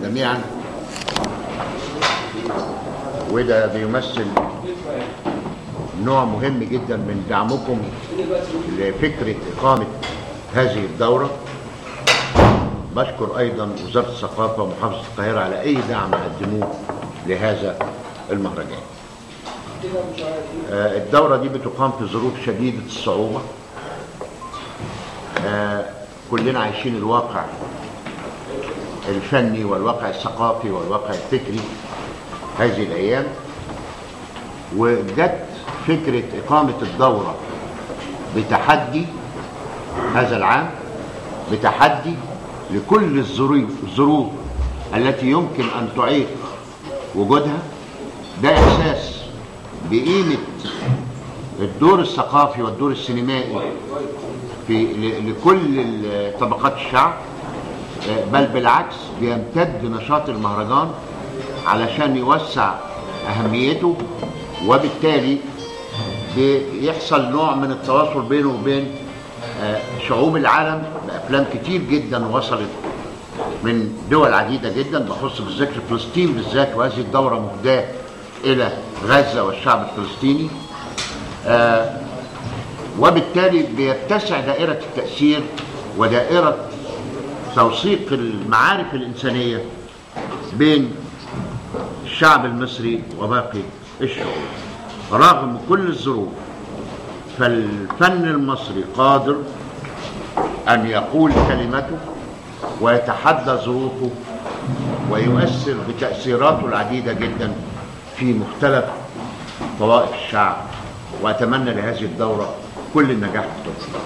جميعا، وده بيمثل نوع مهم جدا من دعمكم لفكرة إقامة هذه الدورة. بشكر أيضا وزارة الثقافة ومحافظة القاهرة على أي دعم قدموه لهذا المهرجان. الدورة دي بتقام في ظروف شديدة الصعوبة. كلنا عايشين الواقع الفني والواقع الثقافي والواقع الفكري هذه الأيام، وجت فكرة إقامة الدورة بتحدي هذا العام، بتحدي لكل الظروف التي يمكن أن تعيق وجودها. ده إحساس بقيمة الدور الثقافي والدور السينمائي لكل طبقات الشعب، بل بالعكس بيمتد نشاط المهرجان علشان يوسع أهميته، وبالتالي بيحصل نوع من التواصل بينه وبين شعوب العالم بأفلام كتير جدا وصلت من دول عديدة جدا. بخص بالذكر فلسطين بالذات، وهذه الدورة مهداة إلى غزة والشعب الفلسطيني، وبالتالي بيتسع دائرة التأثير ودائرة توثيق المعارف الإنسانية بين الشعب المصري وباقي الشعوب. رغم كل الظروف فالفن المصري قادر أن يقول كلمته ويتحدى ظروفه ويؤثر بتأثيراته العديدة جدا في مختلف طوائف الشعب. وأتمنى لهذه الدورة كل النجاح والتوفيق.